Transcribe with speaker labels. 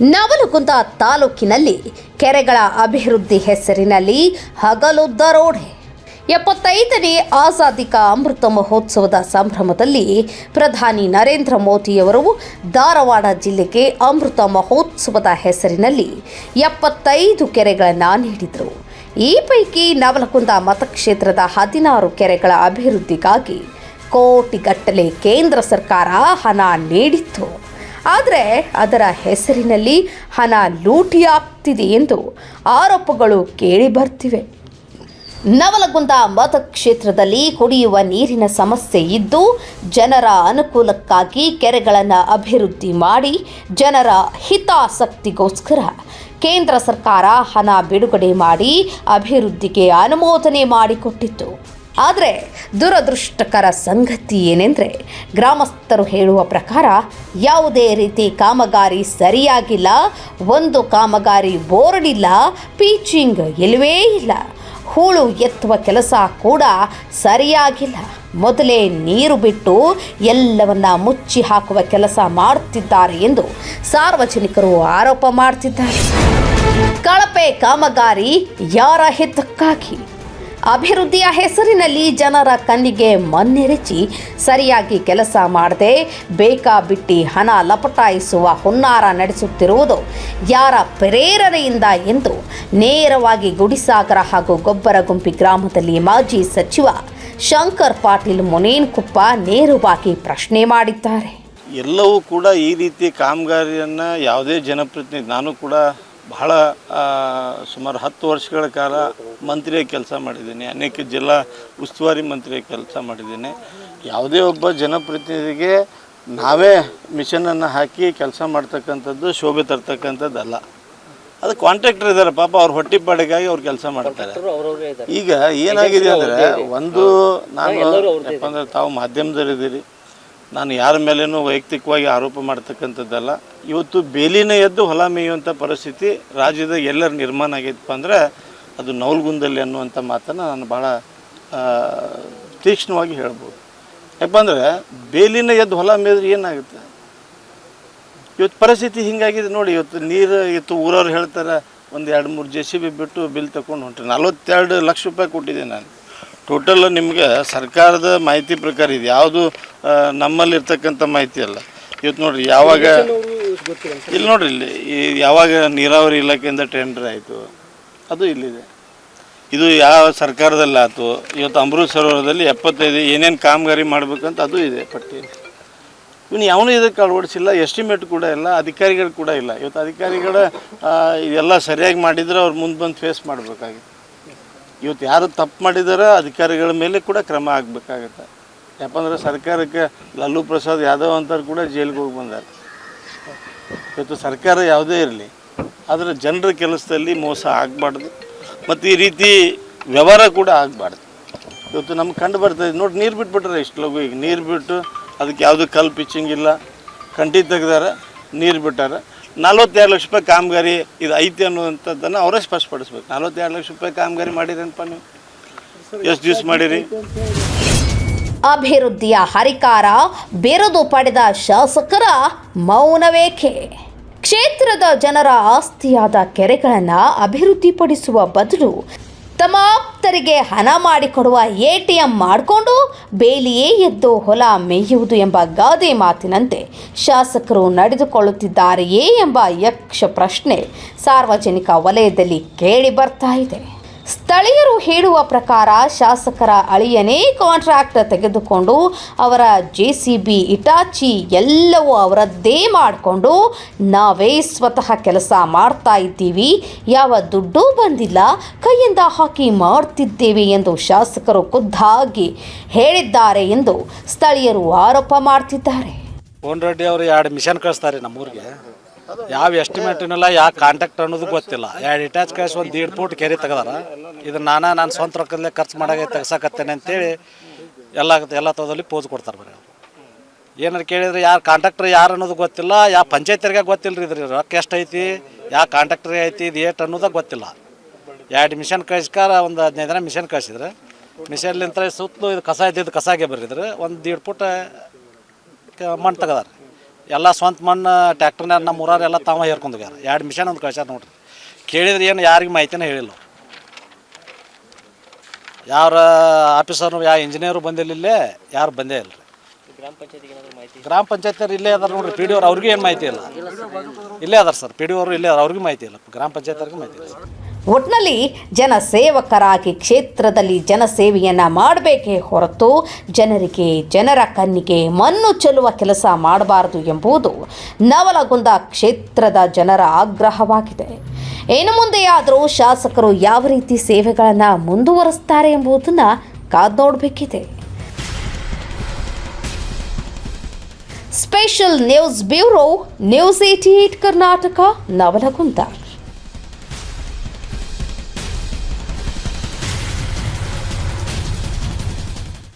Speaker 1: ನವಲಗುಂದ ತಾಲೂಕಿನಲ್ಲಿ ಕೆರೆಗಳ ಅಭಿವೃದ್ಧಿ ಹೆಸರಿನಲ್ಲಿ ಹಗಲು ದರೋಡೆ. 75ನೇ ಆಜಾದಿ ಕಾ ಅಮೃತ ಮಹೋತ್ಸವದ ಸಂಭ್ರಮದಲ್ಲಿ ಪ್ರಧಾನಿ ನರೇಂದ್ರ ಮೋದಿಯವರು ಧಾರವಾಡ ಜಿಲ್ಲೆಗೆ ಅಮೃತ ಮಹೋತ್ಸವದ ಹೆಸರಿನಲ್ಲಿ 75 ಕೆರೆಗಳನ್ನು ನೀಡಿದರು. ಈ ಪೈಕಿ ನವಲಗುಂದ ಮತಕ್ಷೇತ್ರದ 16 ಕೆರೆಗಳ ಅಭಿವೃದ್ಧಿಗಾಗಿ ಕೋಟಿಗಟ್ಟಲೆ ಕೇಂದ್ರ ಸರ್ಕಾರ ಹಣ ನೀಡಿತ್ತು. ಆದರೆ ಅದರ ಹೆಸರಿನಲ್ಲಿ ಹಣ ಲೂಟಿಯಾಗ್ತಿದೆ ಎಂದು ಆರೋಪಗಳು ಕೇಳಿಬರ್ತಿವೆ. ನವಲಗುಂದ ಮತಕ್ಷೇತ್ರದಲ್ಲಿ ಕುಡಿಯುವ ನೀರಿನ ಸಮಸ್ಯೆ ಇದ್ದು ಜನರ ಅನುಕೂಲಕ್ಕಾಗಿ ಕೆರೆಗಳನ್ನು ಅಭಿವೃದ್ಧಿ ಮಾಡಿ ಜನರ ಹಿತಾಸಕ್ತಿಗೋಸ್ಕರ ಕೇಂದ್ರ ಸರ್ಕಾರ ಹಣ ಬಿಡುಗಡೆ ಮಾಡಿ ಅಭಿವೃದ್ಧಿಗೆ ಅನುಮೋದನೆ ಮಾಡಿಕೊಟ್ಟಿತ್ತು. ಆದರೆ ದುರದೃಷ್ಟಕರ ಸಂಗತಿ ಏನೆಂದರೆ ಗ್ರಾಮಸ್ಥರು ಹೇಳುವ ಪ್ರಕಾರ ಯಾವುದೇ ರೀತಿ ಕಾಮಗಾರಿ ಸರಿಯಾಗಿಲ್ಲ. ಒಂದು ಕಾಮಗಾರಿ ಬೋರ್ಡ್ ಇಲ್ಲ, ಪೀಚಿಂಗ್ ಇಲ್ಲವೇ ಇಲ್ಲ, ಹೂಳು ಎತ್ತುವ ಕೆಲಸ ಕೂಡ ಸರಿಯಾಗಿಲ್ಲ. ಮೊದಲೇ ನೀರು ಬಿಟ್ಟು ಎಲ್ಲವನ್ನ ಮುಚ್ಚಿ ಹಾಕುವ ಕೆಲಸ ಮಾಡುತ್ತಿದ್ದಾರೆ ಎಂದು ಸಾರ್ವಜನಿಕರು ಆರೋಪ ಮಾಡುತ್ತಿದ್ದಾರೆ. ಕಳಪೆ ಕಾಮಗಾರಿ ಯಾರ ಹಿತಕ್ಕಾಗಿ? ಅಭಿವೃದ್ಧಿಯ ಹೆಸರಿನಲ್ಲಿ ಜನರ ಕಣ್ಣಿಗೆ ಮಣ್ಣೆರಚಿ ಸರಿಯಾಗಿ ಕೆಲಸ ಮಾಡದೆ ಬೇಕಾಬಿಟ್ಟಿ ಹಣ ಲಪಟಾಯಿಸುವ ಹುನ್ನಾರ ನಡೆಸುತ್ತಿರುವುದು ಯಾರ ಪ್ರೇರಣೆಯಿಂದ ಎಂದು ನೇರವಾಗಿ ಗುಡಿಸಾಗರ ಹಾಗೂ ಗೊಬ್ಬರಗುಂಪಿ ಗ್ರಾಮದಲ್ಲಿ ಮಾಜಿ ಸಚಿವ ಶಂಕರ್ ಪಾಟೀಲ್ ಮುನೇನಕೊಪ್ಪ ನೇರವಾಗಿ ಪ್ರಶ್ನೆ ಮಾಡಿದ್ದಾರೆ.
Speaker 2: ಎಲ್ಲವೂ ಕೂಡ ಈ ರೀತಿ ಕಾಮಗಾರಿಯನ್ನು ಯಾವುದೇ ಜನಪ್ರತಿನಿಧಿ, ನಾನು ಕೂಡ ಬಹಳ ಸುಮಾರು 10 ವರ್ಷಗಳ ಕಾಲ ಮಂತ್ರಿಯ ಕೆಲಸ ಮಾಡಿದ್ದೀನಿ, ಅನೇಕ ಜಿಲ್ಲಾ ಉಸ್ತುವಾರಿ ಮಂತ್ರಿಯ ಕೆಲಸ ಮಾಡಿದ್ದೀನಿ. ಯಾವುದೇ ಒಬ್ಬ ಜನಪ್ರತಿನಿಧಿಗೆ ನಾವೇ ಮಿಷನನ್ನು ಹಾಕಿ ಕೆಲಸ ಮಾಡ್ತಕ್ಕಂಥದ್ದು ಶೋಭೆ ತರ್ತಕ್ಕಂಥದ್ದಲ್ಲ. ಅದು ಕಾಂಟ್ರಾಕ್ಟರ್ ಇದ್ದಾರೆ, ಪಾಪ ಅವ್ರ ಹೊಟ್ಟಿಪಾಡಿಗಾಗಿ ಅವ್ರು ಕೆಲಸ ಮಾಡ್ತಾರೆ. ಈಗ ಏನಾಗಿದೆ ಅಂದರೆ, ಒಂದು ನಾನು ಯಾಕಂದರೆ ತಾವು ಮಾಧ್ಯಮದಲ್ಲಿದ್ದೀರಿ, ನಾನು ಯಾರ ಮೇಲೇನೂ ವೈಯಕ್ತಿಕವಾಗಿ ಆರೋಪ ಮಾಡ್ತಕ್ಕಂಥದ್ದಲ್ಲ. ಇವತ್ತು ಬೇಲಿನ ಎದ್ದು ಹೊಲ ಮೇಯುವಂಥ ಪರಿಸ್ಥಿತಿ ರಾಜ್ಯದ ಎಲ್ಲರ ನಿರ್ಮಾಣ ಆಗೈತಪ್ಪ ಅಂದರೆ ಅದು ನವಲಗುಂದಲ್ಲಿ ಅನ್ನುವಂಥ ಮಾತನ್ನು ನಾನು ಭಾಳ ತೀಕ್ಷ್ಣವಾಗಿ ಹೇಳ್ಬೋದು. ಯಾಕಂದರೆ ಬೇಲಿನ ಎದ್ದು ಹೊಲ ಮೇಯ್ದ್ರೆ ಏನಾಗುತ್ತೆ? ಇವತ್ತು ಪರಿಸ್ಥಿತಿ ಹೀಗಾಗಿದೆ ನೋಡಿ. ಇವತ್ತು ಊರವ್ರು ಹೇಳ್ತಾರೆ, ಒಂದು 2-3 JCB ಬಿಟ್ಟು ಬಿಲ್ ತಗೊಂಡು ಹೊಂಟ್ರಿ. 42 ಲಕ್ಷ ರೂಪಾಯಿ ಕೊಟ್ಟಿದ್ದೆ ನಾನು. ಟೋಟಲ್ ನಿಮಗೆ ಸರ್ಕಾರದ ಮಾಹಿತಿ ಪ್ರಕಾರ ಇದೆ, ಯಾವುದು ನಮ್ಮಲ್ಲಿರ್ತಕ್ಕಂಥ ಮಾಹಿತಿ ಅಲ್ಲ. ಇವತ್ತು ನೋಡಿರಿ, ಯಾವಾಗ ಇಲ್ಲಿ ನೋಡಿರಿ, ಇಲ್ಲಿ ಯಾವಾಗ ನೀರಾವರಿ ಇಲಾಖೆಯಿಂದ ಟೆಂಡರ್ ಆಯಿತು ಅದು ಇಲ್ಲಿದೆ. ಇದು ಯಾವ ಸರ್ಕಾರದಲ್ಲಿ ಆಯಿತು. ಇವತ್ತು ಅಮೃತ ಸರೋವರದಲ್ಲಿ 75 ಏನೇನು ಕಾಮಗಾರಿ ಮಾಡಬೇಕಂತ ಅದು ಇದೆ ಪಟ್ಟಿ. ಇವನು ಯಾವನೂ ಇದಕ್ಕೆ ಅಳವಡಿಸಿಲ್ಲ, ಎಸ್ಟಿಮೇಟ್ ಕೂಡ ಇಲ್ಲ, ಅಧಿಕಾರಿಗಳು ಕೂಡ ಇಲ್ಲ. ಇವತ್ತು ಅಧಿಕಾರಿಗಳ ಇದೆಲ್ಲ ಸರಿಯಾಗಿ ಮಾಡಿದರೆ ಅವ್ರು ಮುಂದೆ ಬಂದು ಫೇಸ್ ಮಾಡಬೇಕಾಗಿತ್ತು. ಇವತ್ತು ಯಾರು ತಪ್ಪು ಮಾಡಿದಾರೋ ಅಧಿಕಾರಿಗಳ ಮೇಲೆ ಕೂಡ ಕ್ರಮ ಆಗಬೇಕಾಗತ್ತೆ. ಯಾಕಂದರೆ ಸರ್ಕಾರಕ್ಕೆ ಲಾಲೂ ಪ್ರಸಾದ್ ಯಾದವ್ ಅಂತಾರೆ ಕೂಡ ಜೈಲಿಗೆ ಹೋಗಿ ಬಂದಾರೆ. ಇವತ್ತು ಸರ್ಕಾರ ಯಾವುದೇ ಇರಲಿ, ಆದರೆ ಜನರ ಕೆಲಸದಲ್ಲಿ ಮೋಸ ಆಗಬಾರ್ದು ಮತ್ತು ಈ ರೀತಿ ವ್ಯವಹಾರ ಕೂಡ ಆಗಬಾರ್ದು. ಇವತ್ತು ನಮ್ಗೆ ಕಂಡು ಬರ್ತಾಯಿದೆ ನೋಡಿ, ನೀರು ಬಿಟ್ಬಿಟ್ರೆ ಇಷ್ಟು ಲಗು. ಈಗ ನೀರು ಬಿಟ್ಟು ಅದಕ್ಕೆ ಯಾವುದೂ ಕಲ್ಲು ಪಿಚ್ಚಿಂಗ್ ಇಲ್ಲ, ಕಂಟಿ ತೆಗ್ದಾರೆ, ನೀರು ಬಿಟ್ಟಾರೆ. 42 ಲಕ್ಷ ರೂಪಾಯಿ ಕಾಮಗಾರಿ ಇದು ಐತಿ ಅನ್ನುವಂಥದ್ದನ್ನು ಅವರೇ ಸ್ಪಷ್ಟಪಡಿಸ್ಬೇಕು. 42 ಲಕ್ಷ ರೂಪಾಯಿ ಕಾಮಗಾರಿ ಮಾಡಿರೇನಪ್ಪ ನೀವು? ಎಷ್ಟು ದಿವಸ ಮಾಡಿರಿ?
Speaker 1: ಅಭಿವೃದ್ಧಿಯ ಹರಿಕಾರ ಬಿರುದು ಪಡೆದ ಶಾಸಕರ ಮೌನವೇಕೆ? ಕ್ಷೇತ್ರದ ಜನರ ಆಸ್ತಿಯಾದ ಕೆರೆಗಳನ್ನು ಅಭಿವೃದ್ಧಿಪಡಿಸುವ ಬದಲು ತಮ್ಮ ಆಪ್ತರಿಗೆ ಹಣ ಮಾಡಿಕೊಡುವ ATM ಮಾಡಿಕೊಂಡು ಬೇಲಿಯೇ ಎದ್ದು ಹೊಲ ಮೇಯುವುದು ಎಂಬ ಗಾದೆ ಮಾತಿನಂತೆ ಶಾಸಕರು ನಡೆದುಕೊಳ್ಳುತ್ತಿದ್ದಾರೆಯೇ ಎಂಬ ಯಕ್ಷ ಪ್ರಶ್ನೆ ಸಾರ್ವಜನಿಕ ವಲಯದಲ್ಲಿ ಕೇಳಿ ಬರ್ತಾ ಇದೆ. ಸ್ಥಳೀಯರು ಹೇಳುವ ಪ್ರಕಾರ ಶಾಸಕರ ಅಳಿಯನೇ ಕಾಂಟ್ರಾಕ್ಟ್ ತೆಗೆದುಕೊಂಡು ಅವರ JCB, ಇಟಾಚಿ ಎಲ್ಲವೂ ಅವರದ್ದೇ ಮಾಡಿಕೊಂಡು ನಾವೇ ಸ್ವತಃ ಕೆಲಸ ಮಾಡ್ತಾ ಇದ್ದೀವಿ, ಯಾವ ದುಡ್ಡೂ ಬಂದಿಲ್ಲ, ಕೈಯಿಂದ ಹಾಕಿ ಮಾಡ್ತಿದ್ದೇವೆ ಎಂದು ಶಾಸಕರು ಖುದ್ದಾಗಿ ಹೇಳಿದ್ದಾರೆ ಎಂದು ಸ್ಥಳೀಯರು ಆರೋಪ ಮಾಡ್ತಿದ್ದಾರೆ.
Speaker 3: ಕೋನ್ ರೆಡ್ಡಿ ಅವರು 2 ಮಿಷನ್ ಕಳಿಸ್ತಾರೆ ನಮ್ಮೂರಿಗೆ. ಯಾವ ಎಸ್ಟಿಮೇಟಿನಲ್ಲ, ಯಾವ ಕಾಂಟ್ಯಾಕ್ಟ್ ಅನ್ನೋದು ಗೊತ್ತಿಲ್ಲ. 2 ಇಟಾಚ್ ಕಳಿಸಿ 1.5 ಫೂಟ್ ಕೆರೆ ತೆಗೆದಾರ. ಇದು ನಾನು ಸ್ವಂತ ರೊಕ್ಕದಲ್ಲೇ ಖರ್ಚು ಮಾಡಾಗೆ ತೆಗ್ಸಕತ್ತೇನೆ ಅಂತೇಳಿ ಎಲ್ಲ ತೋದಲ್ಲಿ ಪೋಸ್ ಕೊಡ್ತಾರೆ. ಬರೀ ಏನಾರು ಕೇಳಿದ್ರೆ ಯಾರು ಕಾಂಟ್ರಾಕ್ಟರ್ ಯಾರು ಅನ್ನೋದು ಗೊತ್ತಿಲ್ಲ, ಯಾವ ಪಂಚಾಯತ್ರಿಗೆ ಗೊತ್ತಿಲ್ಲ ರೀ. ಇದ್ರಿ ರೊಕ್ಕ ಎಷ್ಟು ಐತಿ, ಯಾವ ಕಾಂಟ್ರಾಕ್ಟ್ರಿಗೆ ಐತಿ, ಇದು ಏಟ್ ಅನ್ನೋದಾಗ ಗೊತ್ತಿಲ್ಲ. 2 ಮಿಷನ್ ಕಳಿಸ್ಕಾರ ಒಂದು 15 ದಿನ ಮಿಷನ್ ಕಳಿಸಿದ್ರೆ ಮಿಷನ್ಲಿಂತ ಸುತ್ತಲೂ ಇದು ಕಸ ಇದ್ದಿದ್ದು ಕಸಾಗೆ ಬರಿದ್ರೆ 1.5 ಫೂಟ್ ಮಣ್ಣು ತೆಗದಾರ. ಎಲ್ಲ ಸ್ವಂತ ಮಣ್ಣು ಟ್ಯಾಕ್ಟರ್ನಾರ ನಮ್ಮ ಊರಾರ ಎಲ್ಲ ತಾವ ಹೇರ್ಕೊಂಡೋಗ್ಯಾರ 2 ಮಿಷನ್ ಒಂದು ಕಳ್ಸ್ಯಾರ ನೋಡ್ರಿ. ಕೇಳಿದ್ರೆ ಏನು ಯಾರಿಗೆ ಮಾಹಿತಿನೇ ಹೇಳಿಲ್ಲ. ಯಾರ ಆಫೀಸರ್ನು ಯಾವ ಇಂಜಿನಿಯರು ಬಂದಿಲ್ಲ, ಇಲ್ಲೇ ಯಾರು ಬಂದೇ ಇಲ್ಲ ರೀ. ಗ್ರಾಮ ಪಂಚಾಯತ್ ಇಲ್ಲೇ ಅದಾರ ನೋಡ್ರಿ. ಪಿ ಡಿ ಅವ್ರು ಅವ್ರಿಗೂ ಏನು ಮಾಹಿತಿ ಇಲ್ಲ. ಇಲ್ಲೇ ಅದಾರ ಸರ್, ಪಿ ಡಿ ಅವರು ಇಲ್ಲೇ ಅದಾರ, ಅವ್ರಿಗೂ ಮಾಹಿತಿ ಇಲ್ಲ. ಗ್ರಾಮ ಪಂಚಾಯತ್ ಅವ್ರಿಗೂ ಮಾಹಿತಿ ಇಲ್ಲ.
Speaker 1: ಒಟ್ನಲ್ಲಿ ಜನಸೇವಕರಾಗಿ ಕ್ಷೇತ್ರದಲ್ಲಿ ಜನಸೇವೆಯನ್ನ ಮಾಡಬೇಕೇ ಹೊರತು ಜನರಿಗೆ ಜನರ ಕಣ್ಣಿಗೆ ಮಣ್ಣು ಚೆಲ್ಲುವ ಕೆಲಸ ಮಾಡಬಾರದು ಎಂಬುದು ನವಲಗುಂದ ಕ್ಷೇತ್ರದ ಜನರ ಆಗ್ರಹವಾಗಿದೆ. ಇನ್ನು ಮುಂದೆಯಾದರೂ ಶಾಸಕರು ಯಾವ ರೀತಿ ಸೇವೆಗಳನ್ನು ಮುಂದುವರಿಸ್ತಾರೆ ಎಂಬುದನ್ನು ಕಾದು ನೋಡಬೇಕಿದೆ. Special news bureau, news 88 Karnataka, Navalgund.